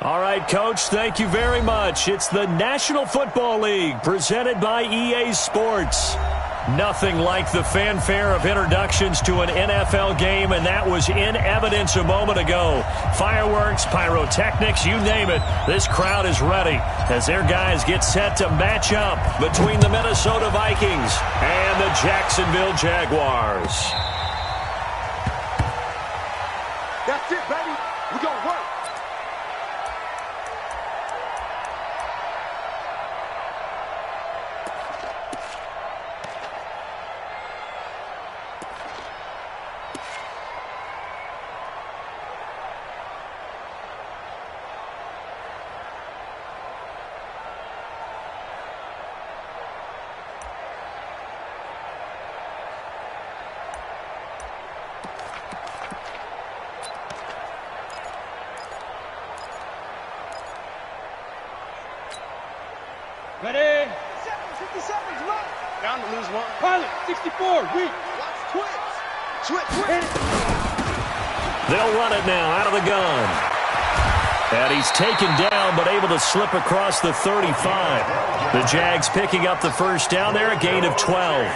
All right, Coach, thank you very much. It's the National Football League presented by EA Sports. Nothing like the fanfare of introductions to an NFL game, and that was in evidence a moment ago. Fireworks, pyrotechnics, you name it. This crowd is ready as their guys get set to match up between the Minnesota Vikings and the Jacksonville Jaguars. That's it, baby. We're going to work. Ready? 50 seconds left. Down to lose one. Pilot, 64, weak. Watch twitch. Twitch. They'll run it now out of the gun. And he's taken down but able to slip across the 35. The Jags picking up the first down there, a gain of 12.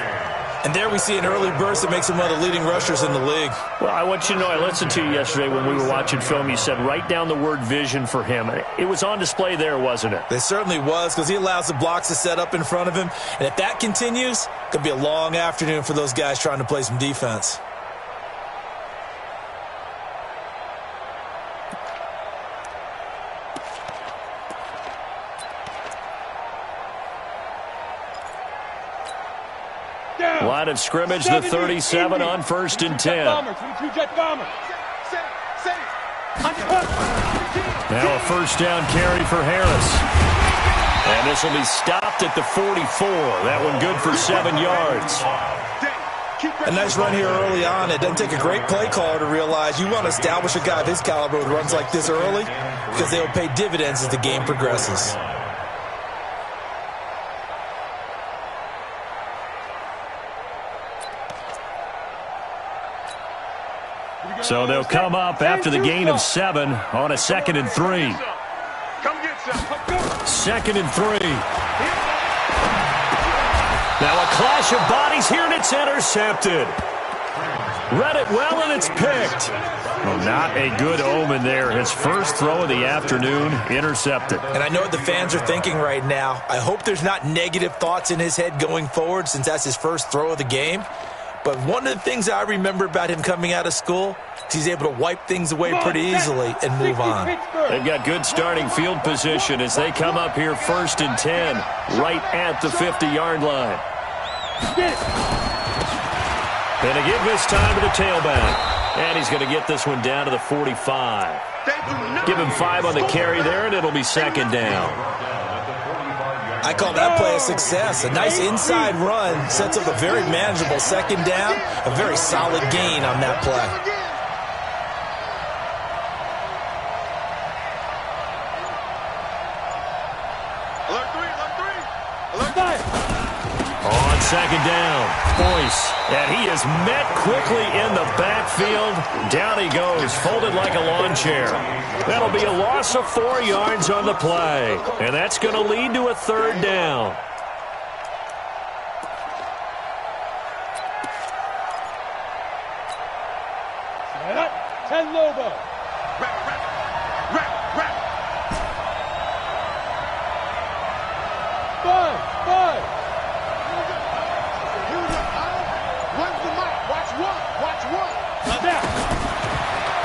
And there we see an early burst that makes him one of the leading rushers in the league. Well, I want you to know, I listened to you yesterday when we were watching film. You said write down the word vision for him. It was on display there, wasn't it? It certainly was, because he allows the blocks to set up in front of him. And if that continues, it could be a long afternoon for those guys trying to play some defense. Line of scrimmage, the 37 on 1st and 10. Now a first down carry for Harris. And this will be stopped at the 44. That one good for 7 yards. A nice run here early on. It doesn't take a great play caller to realize you want to establish a guy of his caliber with runs like this early, because they will pay dividends as the game progresses. So they'll come up after the gain of 7 on a 2nd and 3. 2nd and 3. Now a clash of bodies here, and it's intercepted. Read it well, and it's picked. Well, not a good omen there. His first throw of the afternoon, intercepted. And I know what the fans are thinking right now. I hope there's not negative thoughts in his head going forward, since that's his first throw of the game. But one of the things I remember about him coming out of school is he's able to wipe things away pretty easily and move on. They've got good starting field position as they come up here 1st and 10, right at the 50-yard line. And to give this time to the tailback. And he's going to get this one down to the 45. Give him 5 on the carry there, and it'll be 2nd down. I call that play a success. A nice inside run sets up a very manageable 2nd down. A very solid gain on that play. On 2nd down, Boyce, and he is met quickly in the backfield. Down he goes, folded like a lawn chair. That'll be a loss of 4 yards on the play, and that's going to lead to a 3rd down. Ten Lobo. Five.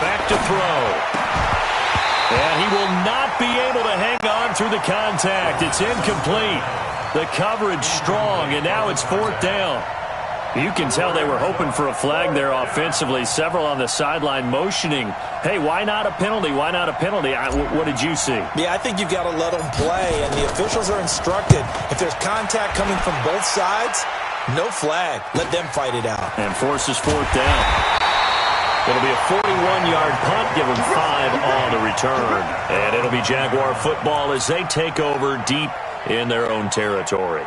Back to throw. And he will not be able to hang on through the contact. It's incomplete. The coverage strong, and now it's 4th down. You can tell they were hoping for a flag there offensively. Several on the sideline motioning, hey, why not a penalty? Why not a penalty? What did you see? Yeah, I think you've got to let them play, and the officials are instructed. If there's contact coming from both sides, no flag. Let them fight it out. And forces 4th down. It'll be a 41-yard punt, give them 5 on the return. And it'll be Jaguar football as they take over deep in their own territory.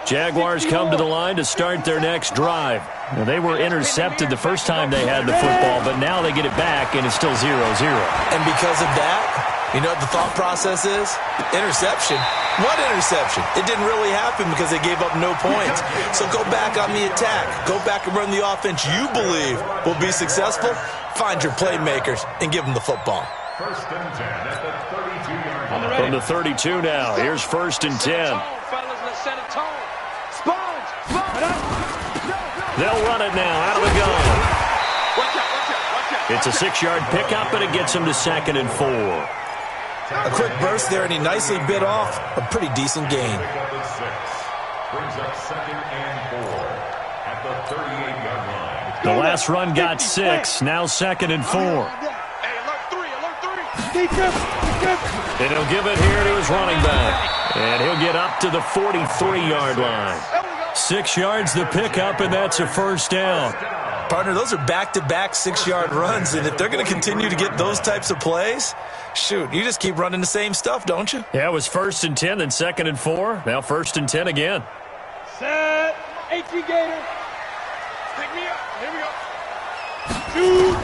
Jaguars come to the line to start their next drive. Now, they were intercepted the first time they had the football, but now they get it back, and it's still 0-0. And because of that, you know what the thought process is? Interception. What interception? It didn't really happen because they gave up no points. So go back on the attack. Go back and run the offense you believe will be successful. Find your playmakers and give them the football. First and 10 at the 32-yard line. From the 32 now, here's first and 10. They'll run it now out of the gun. It's a 6-yard pickup, and it gets him to 2nd and 4. A quick burst there, and he nicely bit off a pretty decent gain. Brings up 2nd and 4 at the 38-yard line. The last run got 6, now 2nd and 4. And he'll give it here to his running back. And he'll get up to the 43-yard line. 6 yards the pickup, and that's a first down. Partner, those are back-to-back 6-yard runs, and if they're going to continue to get those types of plays, shoot, you just keep running the same stuff, don't you? Yeah, it was 1st and 10, then 2nd and 4. Now 1st and 10 again. Set. 18 Gator. Pick me up. Here we go. Shoot.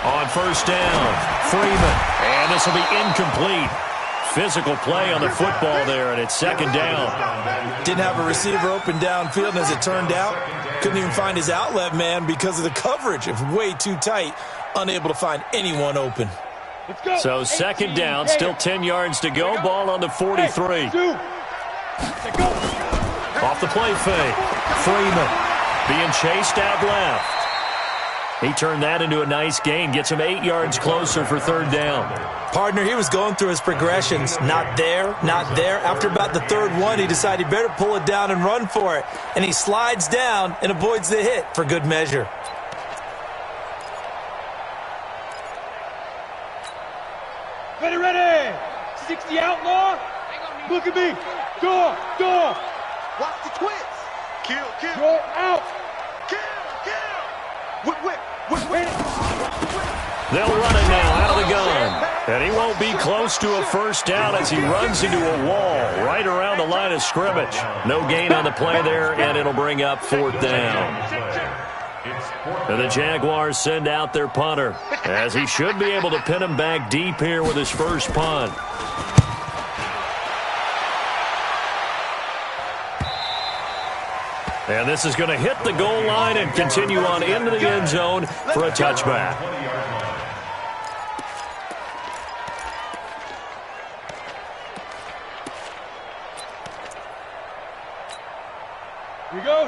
On first down, Freeman. And this will be incomplete. Physical play on the football there, and it's 2nd down. Didn't have a receiver open downfield, and as it turned out, couldn't even find his outlet man because of the coverage. It was way too tight, unable to find anyone open. Let's go. So 2nd down, still 10 yards to go. Ball on the 43. Off the play fake. Freeman being chased out left. He turned that into a nice gain. Gets him 8 yards closer for 3rd down. Partner, he was going through his progressions. Not there, not there. After about the 3rd one, he decided he better pull it down and run for it. And he slides down and avoids the hit for good measure. Ready. 60 outlaw. Look at me. Door. Watch the twist. Kill. Door out. Whip. They'll run it now out of the gun. And he won't be close to a first down as he runs into a wall right around the line of scrimmage. No gain on the play there, and it'll bring up 4th down. And the Jaguars send out their punter, as he should be able to pin him back deep here with his first punt. And this is going to hit the goal line and continue on into the end zone for a touchback.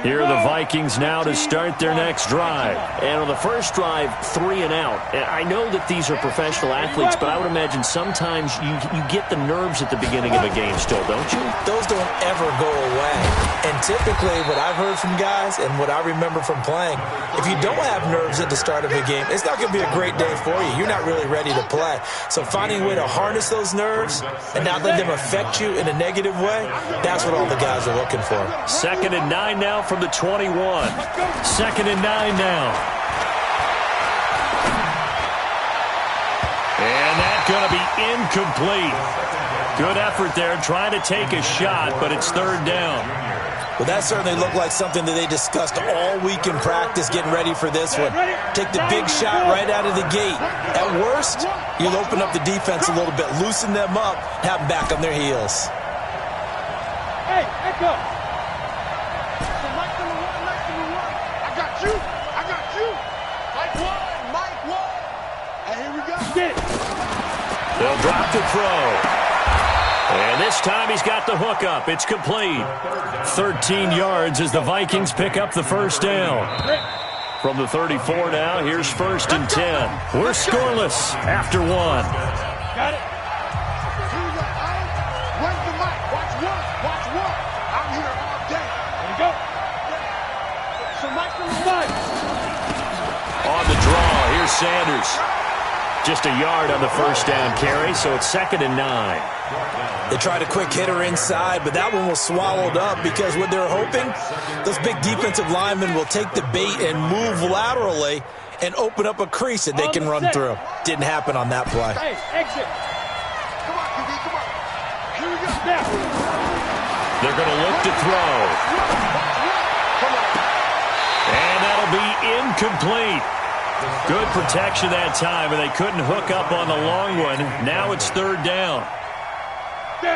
Here are the Vikings now to start their next drive. And on the first drive, 3 and out. And I know that these are professional athletes, but I would imagine sometimes you get the nerves at the beginning of a game still, don't you? Those don't ever go away. And typically what I've heard from guys and what I remember from playing, if you don't have nerves at the start of a game, it's not going to be a great day for you. You're not really ready to play. So finding a way to harness those nerves and not let them affect you in a negative way, that's what all the guys are looking for. 2nd and 9 now from the 21. 2nd and 9 now. And that's going to be incomplete. Good effort there trying to take a shot, but it's 3rd down. Well, that certainly looked like something that they discussed all week in practice getting ready for this one. Take the big shot right out of the gate. At worst, you'll open up the defense a little bit, loosen them up, have them back on their heels. Hey, Echo. I got you. Mike one. And here we go. Get it. They'll drop the throw. And this time he's got the hook up. It's complete. 13 yards as the Vikings pick up the first down. From the 34 now, here's 1st and 10. We're scoreless after 1. Got it. Here we go. Where's the mic? Watch one. I'm here all day. There you go. So Mike number 1. On the draw, here's Sanders. Just a yard on the first down carry, so it's 2nd and 9. They tried a quick hitter inside, but that one was swallowed up because what they're hoping, those big defensive linemen will take the bait and move laterally and open up a crease that they can run through. Didn't happen on that play. Hey, exit. Come on, QB, come on. Here we go. Now. They're going to look to throw. And that'll be incomplete. Good protection that time, and they couldn't hook up on the long one. Now it's third down.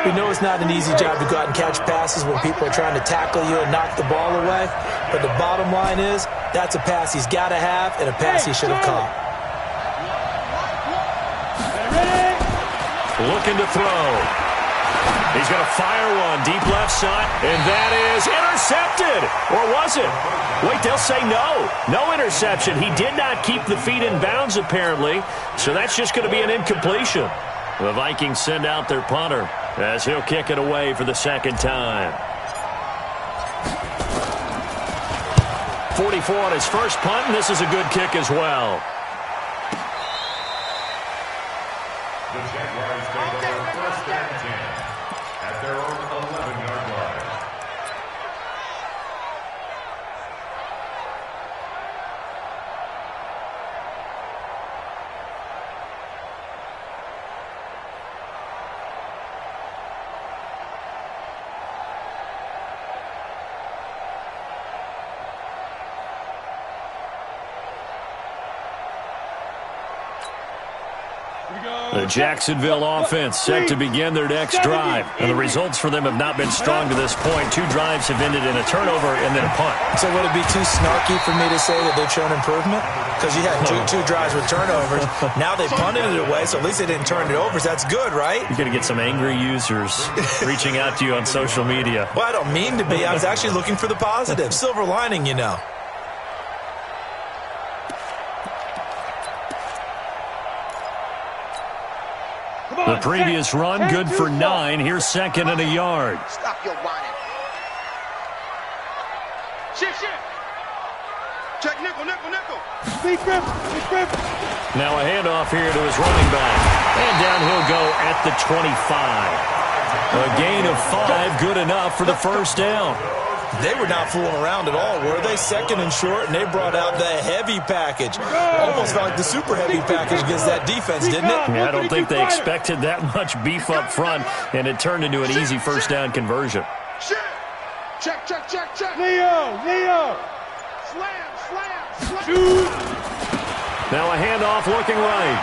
We know it's not an easy job to go out and catch passes when people are trying to tackle you and knock the ball away. But the bottom line is, that's a pass he's got to have and a pass he should have caught. Looking to throw. He's going to fire one deep left side, and that is intercepted. Or was it? Wait, they'll say no. No interception. He did not keep the feet in bounds, apparently, so that's just going to be an incompletion. The Vikings send out their punter as he'll kick it away for the second time. 44 on his first punt, and this is a good kick as well. The Jaguars take over first and 10 at their own 11-yard line. The Jacksonville offense set to begin their next drive. And the results for them have not been strong to this point. 2 drives have ended in a turnover and then a punt. So would it be too snarky for me to say that they've shown improvement? Because you had two drives with turnovers. Now they punted it away, so at least they didn't turn it over. So that's good, right? You're going to get some angry users reaching out to you on social media. Well, I don't mean to be. I was actually looking for the positive. Silver lining, you know. The previous run, good for 9. Here's second and a yard. Stop your whining. Shift. Check nickel. Big grip. Now a handoff here to his running back. And down he'll go at the 25. A gain of 5, good enough for the first down. They were not fooling around at all, were they? Second and short, and they brought out the heavy package. Almost like the super heavy package against that defense, didn't it? Yeah, I don't think they expected that much beef up front, and it turned into an easy first down conversion. Check. Leo. Slam. Shoot. Now a handoff looking right.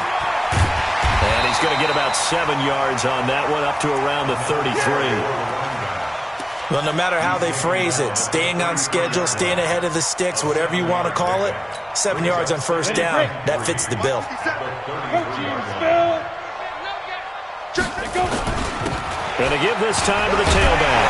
And he's going to get about 7 yards on that one, up to around the 33. Well, no matter how they phrase it, staying on schedule, staying ahead of the sticks, whatever you want to call it, 7 yards on first down, that fits the bill. Going to give this time to the tailback.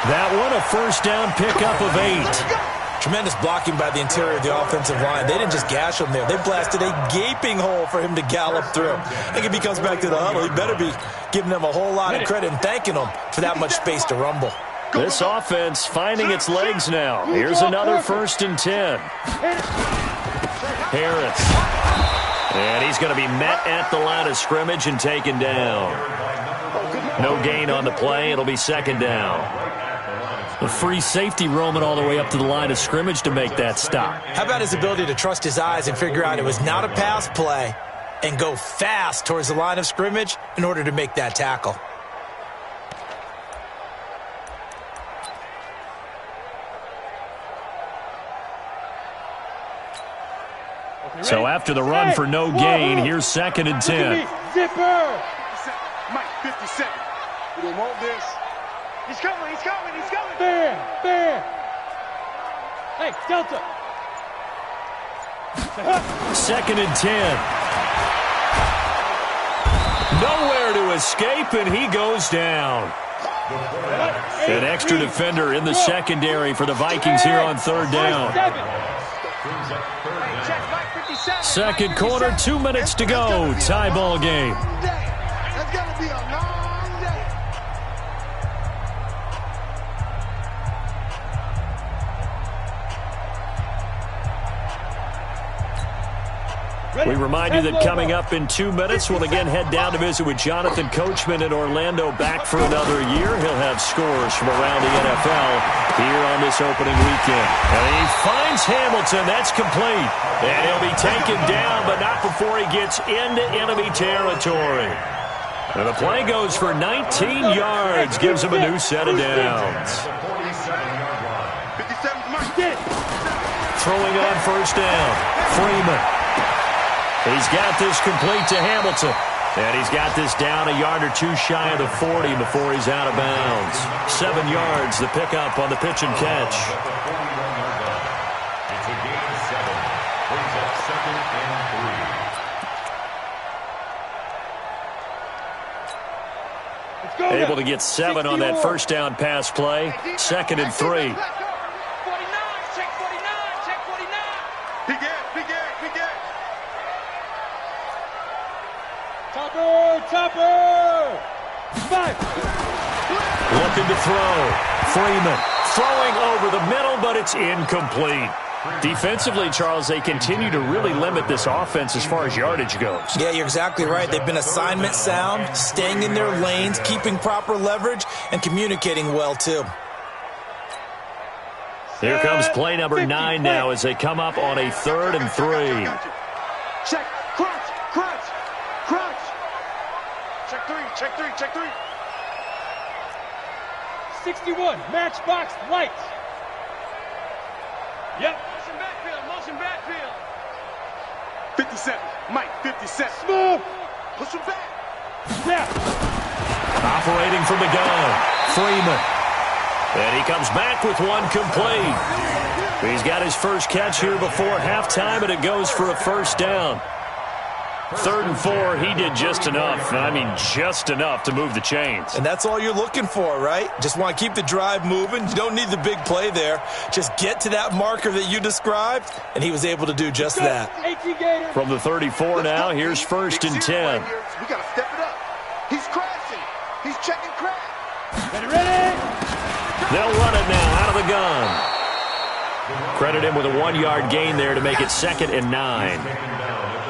That one, a first down pickup of 8. Tremendous blocking by the interior of the offensive line. They didn't just gash him there. They blasted a gaping hole for him to gallop through. I think if he comes back to the huddle, he better be giving them a whole lot of credit and thanking them for that much space to rumble. This offense finding its legs now. Here's another first and 10. Harris. And he's going to be met at the line of scrimmage and taken down. No gain on the play. It'll be second down. A free safety roaming all the way up to the line of scrimmage to make that stop. How about his ability to trust his eyes and figure out it was not a pass play and go fast towards the line of scrimmage in order to make that tackle? So after the run for no gain, here's second and 10. Zipper. Mike, 50 seconds. We don't want this. He's coming. Bear. Hey, Delta. Second and 10. Nowhere to escape, and he goes down. An extra defender in the secondary for the Vikings here on third down. Second quarter, 2 minutes to go. Tie ball game. That's going to be a long day. We remind you that coming up in 2 minutes, we'll again head down to visit with Jonathan Coachman in Orlando, back for another year. He'll have scores from around the NFL here on this opening weekend. And he finds Hamilton. That's complete. And he'll be taken down, but not before he gets into enemy territory. And the play goes for 19 yards, gives him a new set of downs. 57, Mike. Throwing on first down, Freeman. He's got this complete to Hamilton. And he's got this down a yard or two shy of the 40 before he's out of bounds. 7 yards, the pickup on the pitch and catch. It's a gain of 7. Brings up 2nd and 3. Able to get 7 on that first down pass play. 2nd and 3. 49, check 49, check 49. Big Ed. Topper! 5. Looking to throw. Freeman throwing over the middle, but it's incomplete. Defensively, Charles, they continue to really limit this offense as far as yardage goes. Yeah, you're exactly right. They've been assignment sound, staying in their lanes, keeping proper leverage, and communicating well, too. Here comes play number 9 now as they come up on a 3rd and 3. Check, crunch. Check 3. 61, matchbox lights. Yep. Motion backfield. 57, Mike, 57. Smooth. Push him back. Snap. Operating from the gun, Freeman. And he comes back with one complete. He's got his first catch here before halftime, and it goes for a first down. 3rd and 4, he did just enough. I mean, just enough to move the chains. And that's all you're looking for, right? Just want to keep the drive moving. You don't need the big play there. Just get to that marker that you described, and he was able to do just that. From the 34 now, here's 1st and 10. We got to step it up. He's crashing. He's checking crash. Ready? They'll run it now out of the gun. Credit him with a 1-yard gain there to make it 2nd and 9.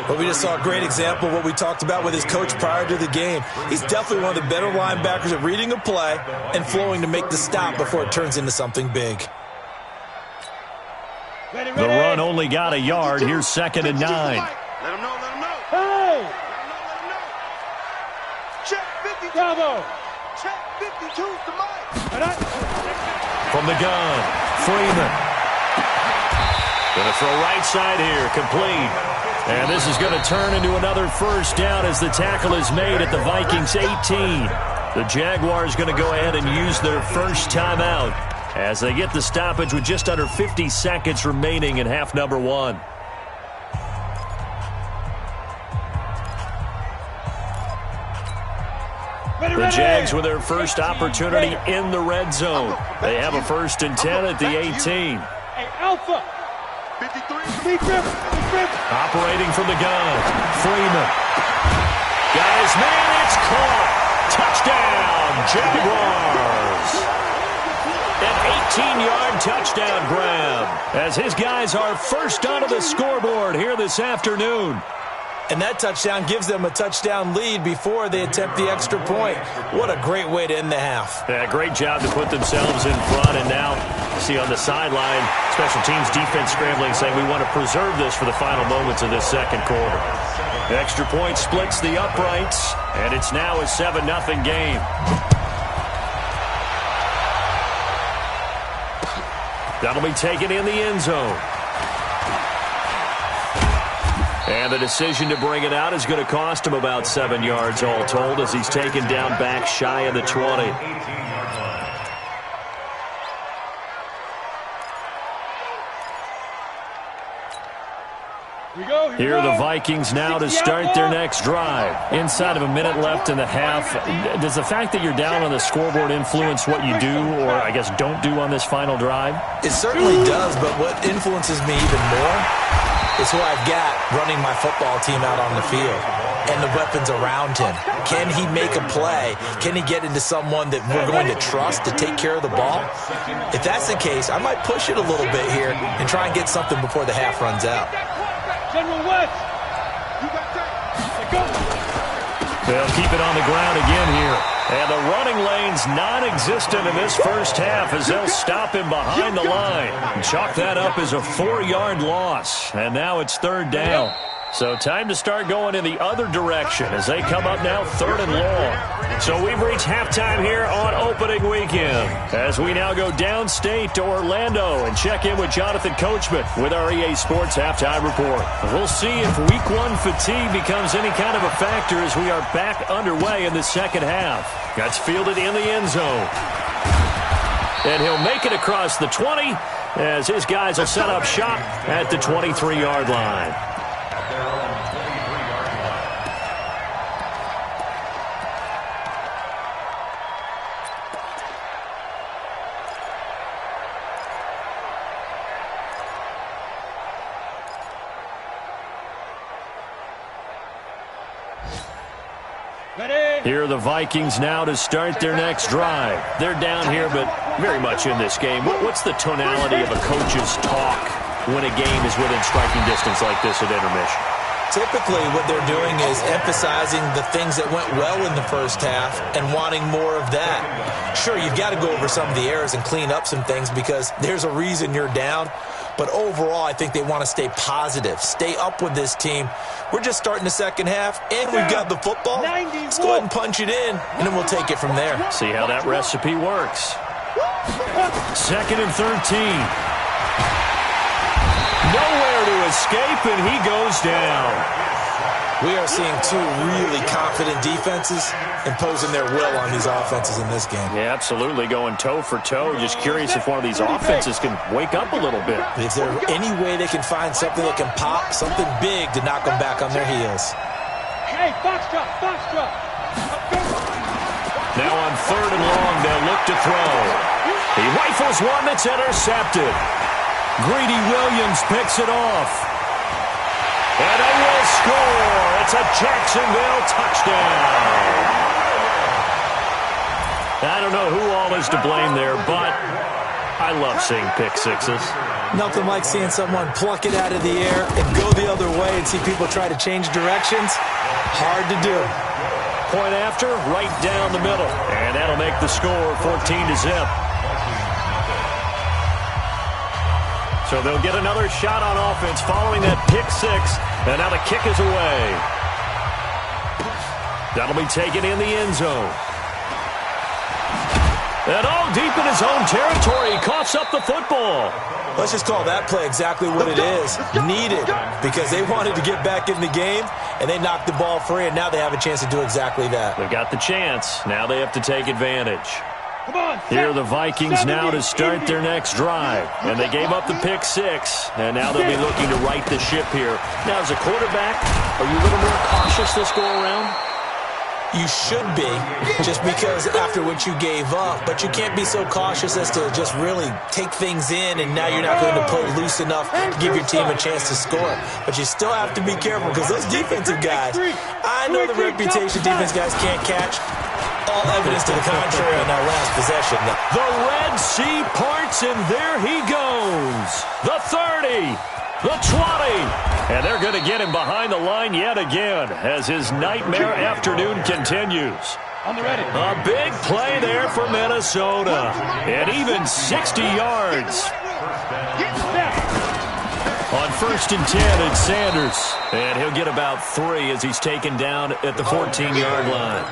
But we just saw a great example of what we talked about with his coach prior to the game. He's definitely one of the better linebackers at reading a play and flowing to make the stop before it turns into something big. The run only got a yard. Here's 2nd and 9. Let him know. Hey! Check 52. Bravo! Check 52 to Mike. From the gun, Freeman. Going to throw right side here, complete. And this is going to turn into another first down as the tackle is made at the Vikings 18. The Jaguars going to go ahead and use their first timeout as they get the stoppage with just under 50 seconds remaining in half number 1. The Jags with their first opportunity in the red zone. They have a 1st and 10 at the 18. Hey, Alpha! 53. Operating from the gun, Freeman. Got his man, it's caught. Touchdown, Jaguars. An 18-yard touchdown grab as his guys are first onto the scoreboard here this afternoon. And that touchdown gives them a touchdown lead before they attempt the extra point. What a great way to end the half. Yeah, great job to put themselves in front. And now, see on the sideline, special teams defense scrambling, saying we want to preserve this for the final moments of this second quarter. The extra point splits the uprights, and it's now a 7-0 game. That'll be taken in the end zone. And the decision to bring it out is going to cost him about 7 yards all told as he's taken down back shy of the 20. Here are the Vikings now to start their next drive. Inside of a minute left in the half. Does the fact that you're down on the scoreboard influence what you do or, I guess, don't do on this final drive? It certainly does, but what influences me even more is who I've got running my football team out on the field and the weapons around him. Can he make a play? Can he get into someone that we're going to trust to take care of the ball? If that's the case, I might push it a little bit here and try and get something before the half runs out. General West. They'll keep it on the ground again here. And the running lane's non-existent in this first half as they'll stop him behind the line. Chalk that up as a 4-yard loss. And now it's 3rd down. So time to start going in the other direction as they come up now 3rd and long. So we've reached halftime here on opening weekend as we now go downstate to Orlando and check in with Jonathan Coachman with our EA Sports Halftime Report. We'll see if Week 1 fatigue becomes any kind of a factor as we are back underway in the second half. That's fielded in the end zone. And he'll make it across the 20 as his guys will set up shop at the 23-yard line. Here are the Vikings now to start their next drive. They're down here, but very much in this game. What's the tonality of a coach's talk when a game is within striking distance like this at intermission? Typically, what they're doing is emphasizing the things that went well in the first half and wanting more of that. Sure, you've got to go over some of the errors and clean up some things because there's a reason you're down. But overall, I think they want to stay positive, stay up with this team. We're just starting the second half, and we've got the football. Let's go ahead and punch it in, and then we'll take it from there. See how that recipe works. 2nd and 13. Nowhere to escape, and he goes down. We are seeing two really confident defenses imposing their will on these offenses in this game. Yeah, absolutely, going toe for toe. Just curious if one of these offenses can wake up a little bit. Is there any way they can find something that can pop, something big to knock them back on their heels? Hey, box drop, box drop. Now on 3rd and long, they'll look to throw. He rifles one that's intercepted. Greedy Williams picks it off. And they will score. It's a Jacksonville touchdown. I don't know who all is to blame there, but I love seeing pick sixes. Nothing like seeing someone pluck it out of the air and go the other way and see people try to change directions. Hard to do. Point after, right down the middle. And that'll make the score 14-0. So they'll get another shot on offense following that pick six. And now the kick is away. That'll be taken in the end zone. And all deep in his own territory. He coughs up the football. Let's just call that play exactly what it is. Needed. Because they wanted to get back in the game, and they knocked the ball free, and now they have a chance to do exactly that. They've got the chance. Now they have to take advantage. Come on, here are the Vikings now to start their next drive. And they gave up the pick six, and now they'll be looking to right the ship here. Now, as a quarterback, are you a little more cautious this go-around? You should be, just because after what you gave up. But you can't be so cautious as to just really take things in, and now you're not going to play loose enough to give your team a chance to score. But you still have to be careful because those defensive guys, I know the reputation defense guys can't catch. All evidence to the contrary on that last possession. The Red Sea parts, and there he goes. The 30, the 20, and they're going to get him behind the line yet again as his nightmare afternoon continues. On the ready. A big play there for Minnesota, and even 60 yards. On 1st and 10, it's Sanders, and he'll get about 3 as he's taken down at the 14-yard line.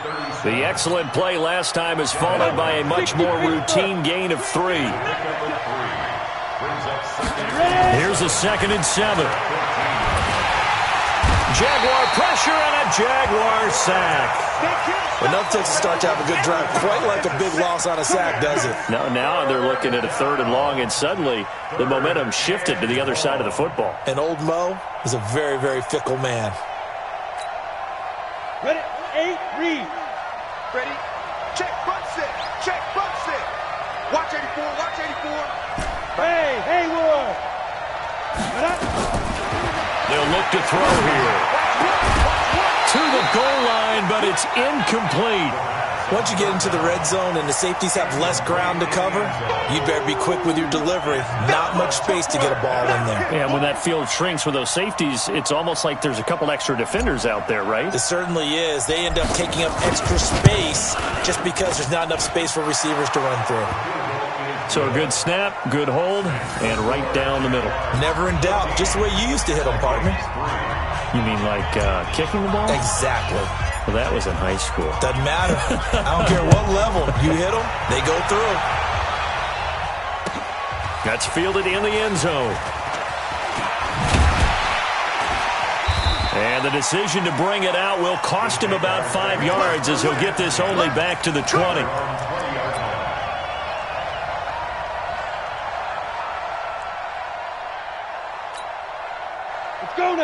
The excellent play last time is followed by a much more routine gain of 3. Here's a 2nd and 7. Jaguar pressure and a Jaguar sack. Enough to start to have a good drive. Quite like a big loss on a sack, does it? Now they're looking at a 3rd and long, and suddenly the momentum shifted to the other side of the football. And old Mo is a very, very fickle man. Ready, 8, read. Ready? Check front set. Check front set. Watch 84. Watch 84. Hey, Haywood. They'll look to throw here. To the goal line, but it's incomplete. Once you get into the red zone and the safeties have less ground to cover, you better be quick with your delivery. Not much space to get a ball in there. Yeah, when that field shrinks with those safeties, it's almost like there's a couple extra defenders out there, right? It certainly is. They end up taking up extra space just because there's not enough space for receivers to run through. So a good snap, good hold, and right down the middle. Never in doubt. Just the way you used to hit them, partner. You mean like kicking the ball? Exactly. Well, that was in high school. Doesn't matter. I don't care what level. You hit them, they go through. That's fielded in the end zone. And the decision to bring it out will cost him about 5 yards as he'll get this only back to the 20.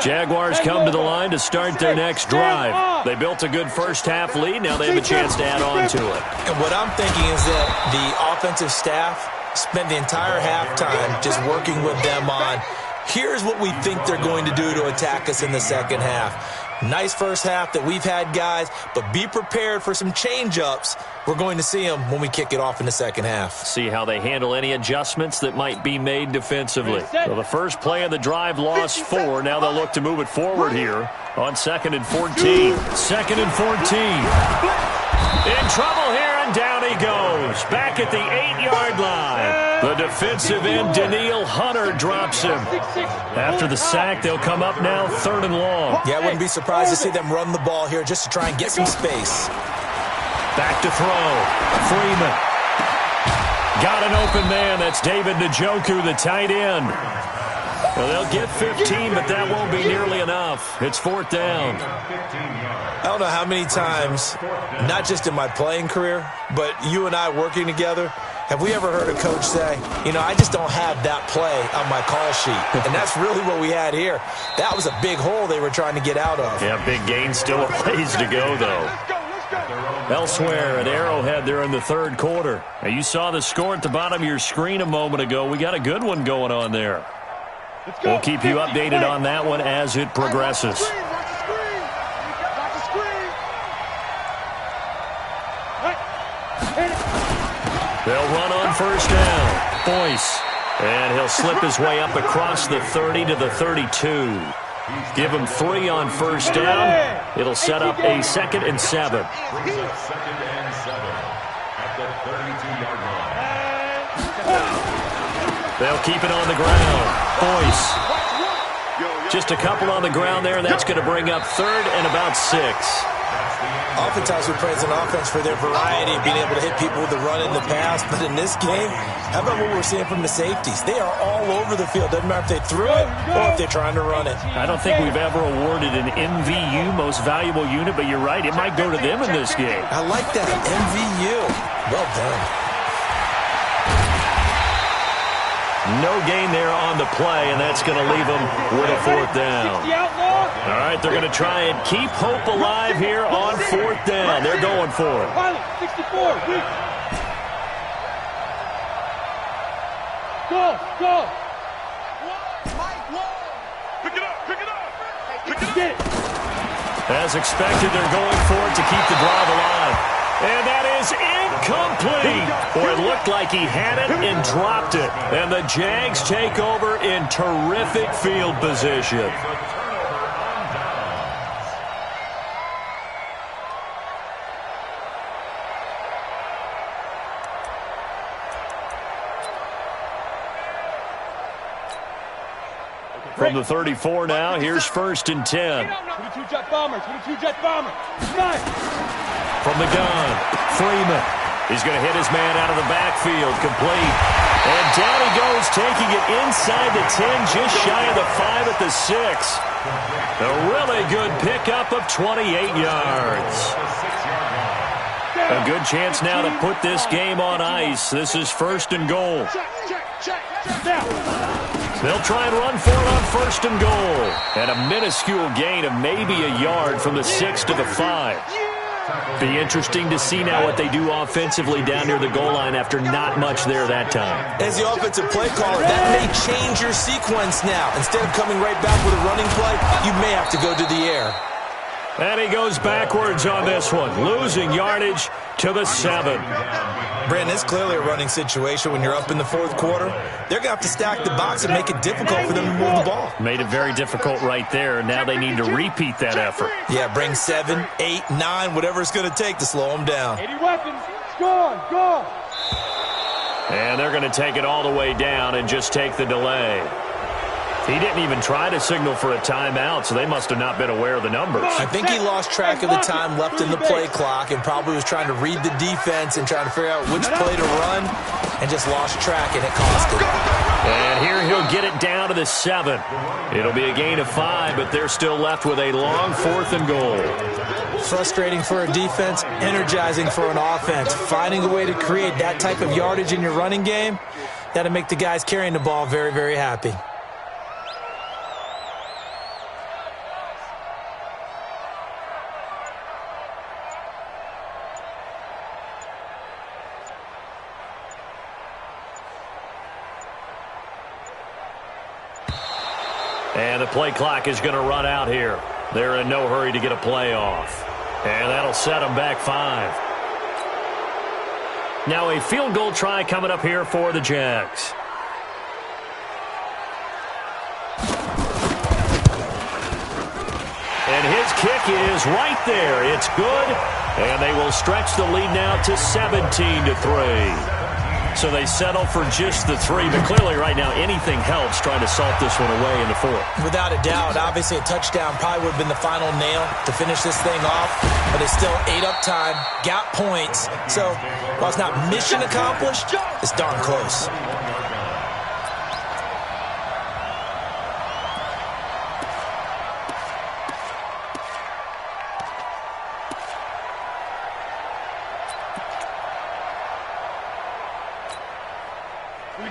Jaguars come to the line to start their next drive. They built a good first-half lead. Now they have a chance to add on to it. And what I'm thinking is that the offensive staff spent the entire halftime just working with them on, here's what we think they're going to do to attack us in the second half. Nice first half that we've had, guys, but be prepared for some change-ups. We're going to see them when we kick it off in the second half. See how they handle any adjustments that might be made defensively. So the first play of the drive lost 4. Now they'll look to move it forward here on 2nd and 14. 2nd and 14. In trouble here, and down he goes. Back at the 8-yard line. The defensive end, Daniil Hunter, drops him. After the sack, they'll come up now 3rd and long. Yeah, I wouldn't be surprised to see them run the ball here just to try and get some space. Back to throw. Freeman. Got an open man. That's David Njoku, the tight end. Well, they'll get 15, but that won't be nearly enough. It's 4th down. I don't know how many times, not just in my playing career, but you and I working together, have we ever heard a coach say, you know, I just don't have that play on my call sheet. And that's really what we had here. That was a big hole they were trying to get out of. Yeah, big gain, still a ways to go, though. Elsewhere at Arrowhead, they're in the 3rd quarter. Now, you saw the score at the bottom of your screen a moment ago. We got a good one going on there. We'll keep you updated on that one as it progresses. They'll run on first down. Boyce. And he'll slip his way up across the 30 to the 32. Give him 3 on first down. It'll set up a 2nd and 7. They'll keep it on the ground. Boyce. Just a couple on the ground there. That's going to bring up 3rd and about 6. Oftentimes we praise an offense for their variety of being able to hit people with the run in the pass. But in this game, how about what we're seeing from the safeties? They are all over the field. Doesn't matter if they threw it or if they're trying to run it. I don't think we've ever awarded an MVU, most valuable unit, but you're right. It might go to them in this game. I like that. MVU. Well done. No gain there on the play, and that's going to leave them with a 4th down. All right, they're going to try and keep hope alive here on 4th down. They're going for it. 64. Go. Pick it up. As expected, they're going for it to keep the drive alive. And that is incomplete. Boy, it looked like he had it and dropped it. And the Jags take over in terrific field position. From the 34 now, here's 1st and 10. 22 jet bomber. Nice. From the gun, Freeman. He's going to hit his man out of the backfield, complete. And down he goes, taking it inside the 10, just shy of the 5 at the 6. A really good pickup of 28 yards. A good chance now to put this game on ice. This is 1st and goal. They'll try and run for it on 1st and goal. And a minuscule gain of maybe a yard from the 6 to the 5. Be interesting to see now what they do offensively down near the goal line after not much there that time. As the offensive play caller, that may change your sequence now. Instead of coming right back with a running play, you may have to go to the air. And he goes backwards on this one, losing yardage to the 7. Brandon, it's clearly a running situation when you're up in the 4th quarter. They're going to have to stack the box and make it difficult for them to move the ball. Made it very difficult right there. Now they need to repeat that effort. Yeah, bring 7, 8, 9, whatever it's going to take to slow them down. 80 weapons. Go. And they're going to take it all the way down and just take the delay. He didn't even try to signal for a timeout, so they must have not been aware of the numbers. I think he lost track of the time left in the play clock and probably was trying to read the defense and trying to figure out which play to run and just lost track, and it cost him. And here he'll get it down to the 7. It'll be a gain of 5, but they're still left with a long 4th and goal. Frustrating for a defense, energizing for an offense. Finding a way to create that type of yardage in your running game, got to make the guys carrying the ball very, very happy. And the play clock is going to run out here. They're in no hurry to get a play off. And that'll set them back 5. Now a field goal try coming up here for the Jags. And his kick is right there. It's good. And they will stretch the lead now to 17-3. So they settle for just the 3, but clearly right now anything helps trying to salt this one away in the 4th. Without a doubt, obviously a touchdown probably would have been the final nail to finish this thing off, but it's still ate up time, got points. So while it's not mission accomplished, it's darn close.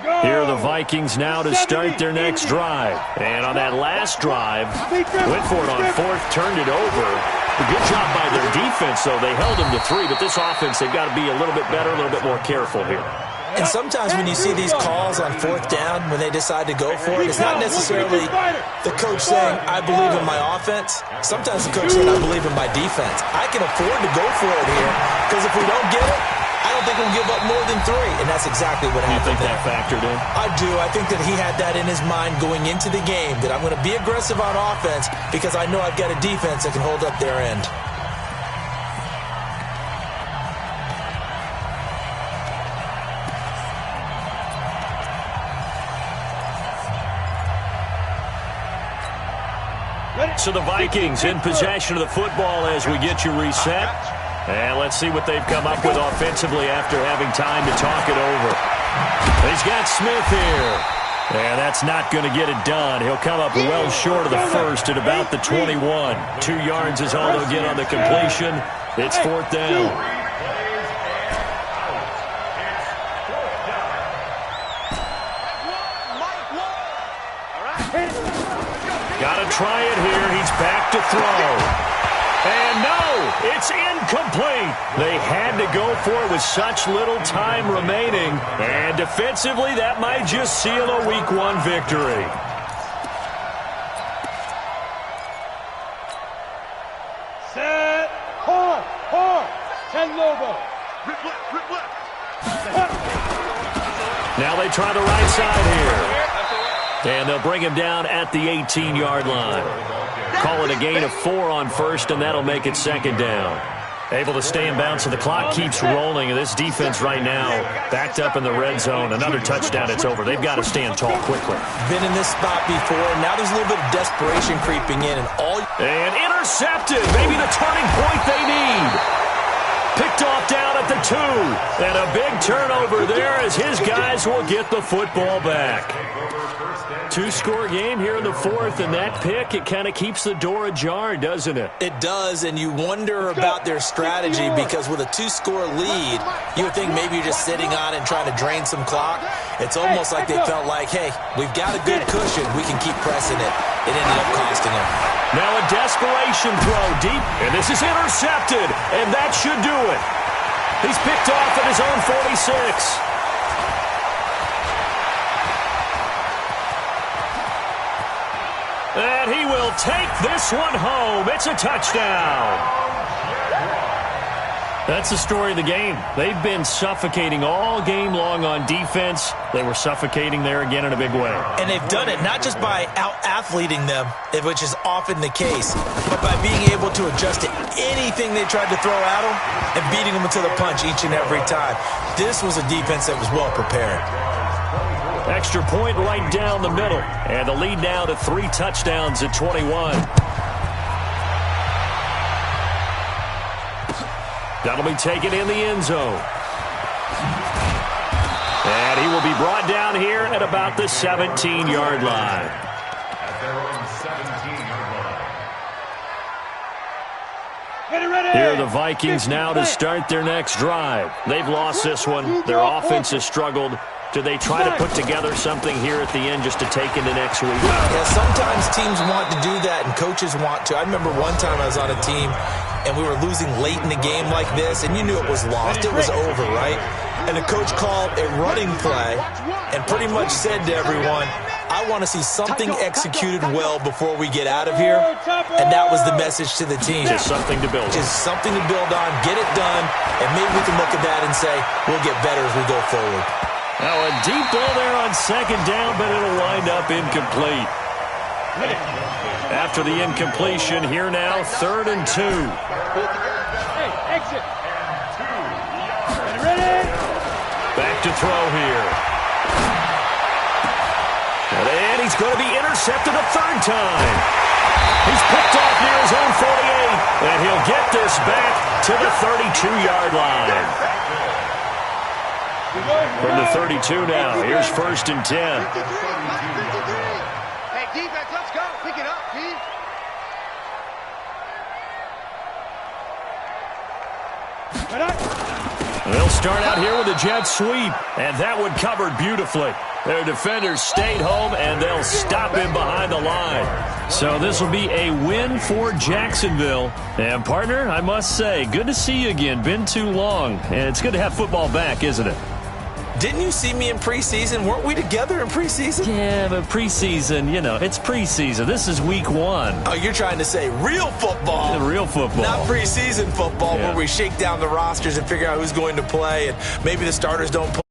Here are the Vikings now to start their next drive. And on that last drive, went for it on 4th, turned it over. A good job by their defense, though. They held them to 3, but this offense, they've got to be a little bit better, a little bit more careful here. And sometimes when you see these calls on 4th down, when they decide to go for it, it's not necessarily the coach saying, I believe in my offense. Sometimes the coach saying, I believe in my defense. I can afford to go for it here, because if we don't get it, I don't think we'll give up more than 3, and that's exactly what happened. You think that factored in? I do. I think that he had that in his mind going into the game, that I'm going to be aggressive on offense because I know I've got a defense that can hold up their end. So the Vikings in possession of the football as we get you reset. And let's see what they've come up with offensively after having time to talk it over. He's got Smith here. And that's not going to get it done. He'll come up well short of the 1st at about the 21. 2 yards is all they'll get on the completion. It's 4th down. Got to try it here. He's back to throw. And no, it's incomplete. They had to go for it with such little time remaining. And defensively, that might just seal a Week 1 victory. Set. Hard. 10 logo. Now they try the right side here. And they'll bring him down at the 18-yard line. Call it a gain of 4 on 1st, and that'll make it 2nd down. Able to stay in bounds, so the clock keeps rolling, and this defense right now backed up in the red zone. Another touchdown, it's over. They've got to stand tall quickly. Been in this spot before, and now there's a little bit of desperation creeping in. And intercepted. Maybe the turning point they need. Picked off down at the 2. And a big turnover there as his guys will get the football back. 2-score game here in the 4th, and that pick, it kind of keeps the door ajar, doesn't it? It does, and you wonder about their strategy because with a 2-score lead, you would think maybe you're just sitting on it and trying to drain some clock. It's almost like they felt like, hey, we've got a good cushion. We can keep pressing it. It ended up costing them. Now a desperation throw deep, and this is intercepted, and that should do it. He's picked off at his own 46. And he will take this one home. It's a touchdown. That's the story of the game. They've been suffocating all game long on defense. They were suffocating there again in a big way. And they've done it not just by out-athleting them, which is often the case, but by being able to adjust to anything they tried to throw at them and beating them to the punch each and every time. This was a defense that was well prepared. Extra extra point right down the middle. And the lead now to 3 touchdowns at 21. That'll be taken in the end zone. And he will be brought down here at about the 17-yard line. At their own 17-yard line. Ready. Here are the Vikings now to start their next drive. They've lost this one. Their offense has struggled. Do they try to put together something here at the end just to take into next week? Yeah, sometimes teams want to do that and coaches want to. I remember one time I was on a team and we were losing late in the game like this, and you knew it was lost. It was over, right? And the coach called a running play and pretty much said to everyone, I want to see something executed well before we get out of here. And that was the message to the team. Just something to build on. Just something to build on, get it done, and maybe we can look at that and say, we'll get better as we go forward. Now a deep ball there on second down, but it'll wind up incomplete. After the incompletion, here now, 3rd and 2. Hey, exit. Ready. Back to throw here. And he's going to be intercepted a 3rd time. He's picked off near his own 48, and he'll get this back to the 32-yard line. From the 32 now, here's 1st and 10. 53. Hey, defense, let's go. Pick it up, D. They'll start out here with a jet sweep, and that one covered beautifully. Their defenders stayed home, and they'll stop him behind the line. So this will be a win for Jacksonville. And, partner, I must say, good to see you again. Been too long, and it's good to have football back, isn't it? Didn't you see me in preseason? Weren't we together in preseason? Yeah, but preseason, it's preseason. This is week 1. Oh, you're trying to say real football. Real football. Not preseason football where we shake down the rosters and figure out who's going to play and maybe the starters don't play.